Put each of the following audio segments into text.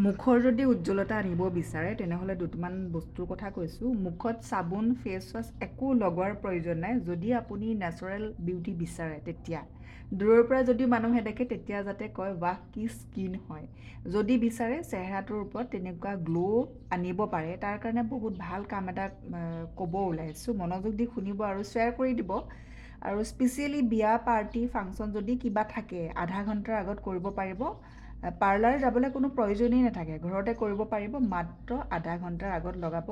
মুখৰ যদি উজ্জ্বলতা আনিব বিচাৰে তেনেহ'লে দুটামান বস্তুৰ কথা কৈছোঁ। মুখত চাবোন ফেচ ৱাছ একো লগোৱাৰ প্ৰয়োজন নাই। যদি আপুনি নেচাৰেল বিউটি বিচাৰে তেতিয়া দূৰৰ পৰা যদি মানুহে দেখে তেতিয়া যাতে কয় বাহ কি স্কিন হয়। যদি বিচাৰে চেহেৰাটোৰ ওপৰত তেনেকুৱা গ্ল' আনিব পাৰে তাৰ কাৰণে বহুত ভাল কাম এটা ক'ব ওলাইছোঁ। মনোযোগ দি শুনিব আৰু শ্বেয়াৰ কৰি দিব। আৰু স্পেচিয়েলি বিয়া পাৰ্টি ফাংচন যদি কিবা থাকে আধা ঘণ্টাৰ আগত কৰিব পাৰিব। পাৰ্লাৰ যাবলৈ কোনো প্ৰয়োজনেই নাথাকে, ঘৰতে কৰিব পাৰিব। মাত্ৰ আধা ঘণ্টাৰ আগত লগাব।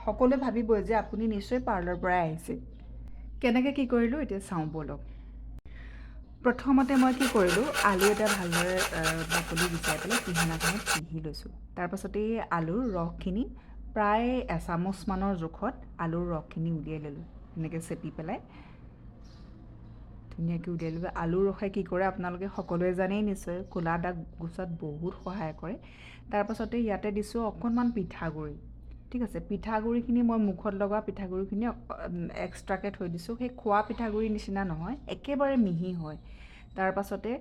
সকলোৱে ভাবিবই যে আপুনি নিশ্চয় পাৰ্লাৰৰ পৰাই আহিছে। কেনেকৈ কি কৰিলোঁ এতিয়া চাওঁ ব'লক। প্ৰথমতে মই কি কৰিলোঁ, আলু এটা ভালদৰে বাকলি গুচাই পেলাই পিহনাখনত পিহি লৈছোঁ। তাৰপাছতে এই আলুৰ ৰসখিনি প্ৰায় এচামুচমানৰ জোখত আলুৰ ৰসখিনি উলিয়াই ল'লোঁ। এনেকৈ চেপি পেলাই ধুনীয়াকৈ উলিয়াই ল'ব। আলুৰ ৰসে কি কৰে আপোনালোকে সকলোৱে জানেই নিশ্চয়, ক'লা দাগ গুচাত বহুত সহায় কৰে। তাৰপাছতে ইয়াতে দিছোঁ অকণমান পিঠাগুড়ি। ঠিক আছে, পিঠাগুড়িখিনি মই মুখত লগোৱা পিঠাগুড়িখিনি এক্সট্ৰাকৈ থৈ দিছোঁ। সেই খোৱা পিঠাগুড়িৰ নিচিনা নহয়, একেবাৰে মিহি হয়। তাৰপাছতে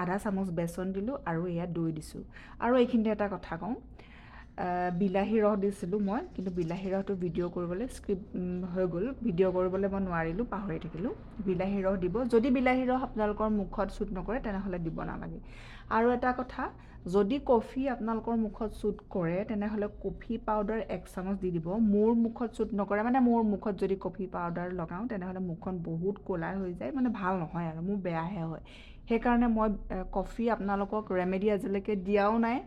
আধা চামুচ বেচন দিলোঁ আৰু ইয়াত দৈ দিছোঁ। আৰু এইখিনিতে এটা কথা কওঁ, বিলাহী ৰস দিছিলোঁ মই, কিন্তু বিলাহী ৰসটো ভিডিঅ' কৰিবলৈ স্ক্ৰিপ্ট হৈ গ'ল, ভিডিঅ' কৰিবলৈ মই নোৱাৰিলোঁ, পাহৰি থাকিলোঁ। বিলাহী ৰস দিব। যদি বিলাহী ৰস আপোনালোকৰ মুখত শ্বুট নকৰে তেনেহ'লে দিব নালাগে। আৰু এটা কথা, যদি কফি আপোনালোকৰ মুখত শ্বুট কৰে তেনেহ'লে কফি পাউডাৰ 1 চামুচ দি দিব। মোৰ মুখত শ্বুট নকৰে, মানে মোৰ মুখত যদি কফি পাউডাৰ লগাওঁ তেনেহ'লে মুখখন বহুত ক'লা হৈ যায়, মানে ভাল নহয় আৰু মোৰ বেয়াহে হয়। সেইকাৰণে মই কফি আপোনালোকক ৰেমেডি আজিলৈকে দিয়াও নাই,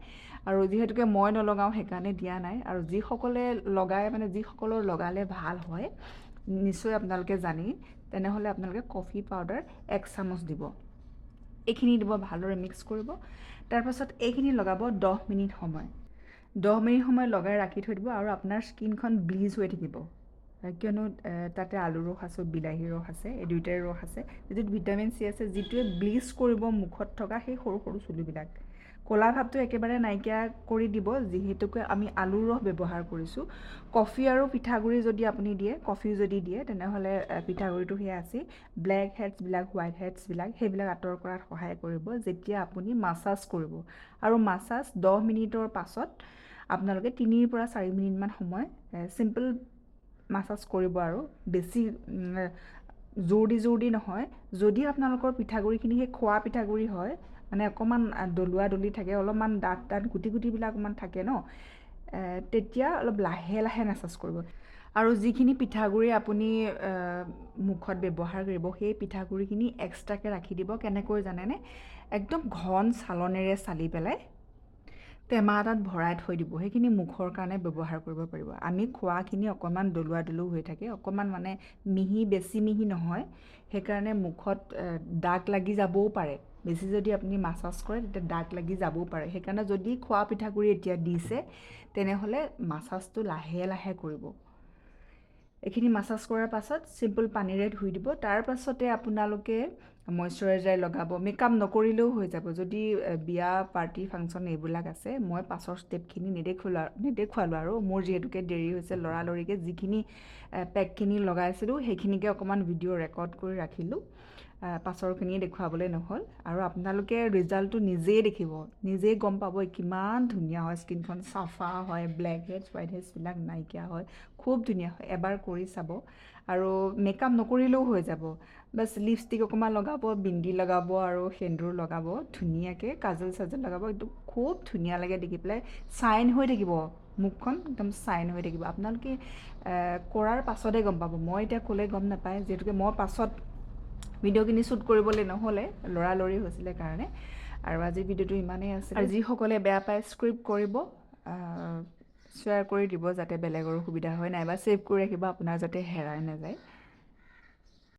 আৰু যিহেতুকে মই নলগাওঁ সেইকাৰণে দিয়া নাই। আৰু যিসকলে লগায়, মানে যিসকলৰ লগালে ভাল হয় নিশ্চয় আপোনালোকে জানেই, তেনেহ'লে আপোনালোকে কফি পাউডাৰ 1 চামুচ দিব। এইখিনি দিব, ভালদৰে মিক্স কৰিব। তাৰপাছত এইখিনি লগাব 10 মিনিট সময়। 10 মিনিট সময় লগাই ৰাখি থৈ দিব আৰু আপোনাৰ স্কিনখন ব্লিজ হৈ থাকিব। কিয়নো তাতে আলুৰ ৰস আছে, বিলাহীৰ ৰস আছে, এই দুয়োটাই ৰস আছে, যিটোত ভিটামিন চি আছে, যিটোৱে ব্লিজ কৰিব মুখত থকা সেই সৰু সৰু চুলিবিলাক। ক'লা ভাৱটো একেবাৰে নাইকিয়া কৰি দিব, যিহেতুকে আমি আলুৰ ৰস ব্যৱহাৰ কৰিছোঁ। কফি আৰু পিঠাগুড়ি যদি আপুনি দিয়ে, কফি যদি দিয়ে তেনেহ'লে পিঠাগুড়িটো সেয়া আছেই, ব্লেক হেডছবিলাক, হোৱাইট হেডছবিলাক সেইবিলাক আঁতৰ কৰাত সহায় কৰিব যেতিয়া আপুনি মাছাজ কৰিব। আৰু মাছাজ 10 মিনিটৰ পাছত আপোনালোকে 3 পৰা 4 মিনিটমান সময় চিম্পল মাছাজ কৰিব। আৰু বেছি জোৰ দি নহয়। যদি আপোনালোকৰ পিঠাগুড়িখিনি সেই খোৱা পিঠাগুড়ি হয়, মানে অকণমান দলুৱা দলি থাকে, অলপমান ডাঠ গুটিবিলাক অকণমান থাকে ন, তেতিয়া অলপ লাহে লাহে মাছাজ কৰিব। আৰু যিখিনি পিঠাগুড়ি আপুনি মুখত ব্যৱহাৰ কৰিব সেই পিঠাগুড়িখিনি এক্সট্ৰাকৈ ৰাখি দিব। কেনেকৈ জানেনে? একদম ঘন চালনেৰে চালি পেলাই টেমা এটাত ভৰাই থৈ দিব। সেইখিনি মুখৰ কাৰণে ব্যৱহাৰ কৰিব পাৰিব। আমি খোৱাখিনি অকণমান দলুৱা দলু হৈ থাকে, অকণমান মানে মিহি, বেছি মিহি নহয়, সেইকাৰণে মুখত দাগ লাগি যাবও পাৰে। বেছি যদি আপুনি মাছাজ কৰে তেতিয়া দাগ লাগি যাবও পাৰে। সেইকাৰণে যদি খোৱা পিঠাগুড়ি এতিয়া দিছে তেনেহ'লে মাছাজটো লাহে লাহে কৰিব। এইখিনি মাছাজ কৰাৰ পাছত চিম্পল পানীৰে ধুই দিব। তাৰ পাছতে আপোনালোকে মইশ্চাৰাইজাৰ লগাব। মেকআপ নকৰিলেও হৈ যাব যদি বিয়া পাৰ্টি ফাংচন এইবিলাক আছে। মই পাছৰ ষ্টেপখিনি নেদেখুৱালোঁ আৰু মোৰ যিহেতুকে দেৰি হৈছে, লৰালৰিকৈ যিখিনি পেকখিনি লগাইছিলোঁ সেইখিনিকে অকণমান ভিডিঅ' ৰেকৰ্ড কৰি ৰাখিলোঁ, পাছৰখিনিয়ে দেখুৱাবলৈ নহ'ল। আৰু আপোনালোকে ৰিজাল্টটো নিজেই দেখিব, নিজেই গম পাব কিমান ধুনীয়া হয়, স্কিনখন চাফা হয়, ব্লেক হেডছ হোৱাইট হেডছবিলাক নাইকিয়া হয়, খুব ধুনীয়া হয়। এবাৰ কৰি চাব। আৰু মেকআপ নকৰিলেও হৈ যাব, বাছ লিপষ্টিক অকণমান লগাব, বিন্দি লগাব আৰু সেন্দুৰ লগাব, ধুনীয়াকৈ কাজল চাজল লগাব, একদম খুব ধুনীয়া লাগে দেখি পেলাই। চাইন হৈ থাকিব মুখখন, একদম চাইন হৈ থাকিব। আপোনালোকে কৰাৰ পাছতহে গম পাব, মই এতিয়া ক'লে গম নাপায়, যিহেতুকে মই পাছত ভিডিঅ'খিনি শ্বুট কৰিবলৈ নহ'লে, লৰালৰি হৈছিলে কাৰণে। আৰু আজি ভিডিঅ'টো ইমানেই আছিল। আৰু যিসকলে বেয়া পায় স্ক্ৰিপ্ট কৰিব, শ্বেয়াৰ কৰি দিব যাতে বেলেগৰো সুবিধা হয়, নাইবা ছেভ কৰি ৰাখিব আপোনাৰ যাতে হেৰাই নাযায়।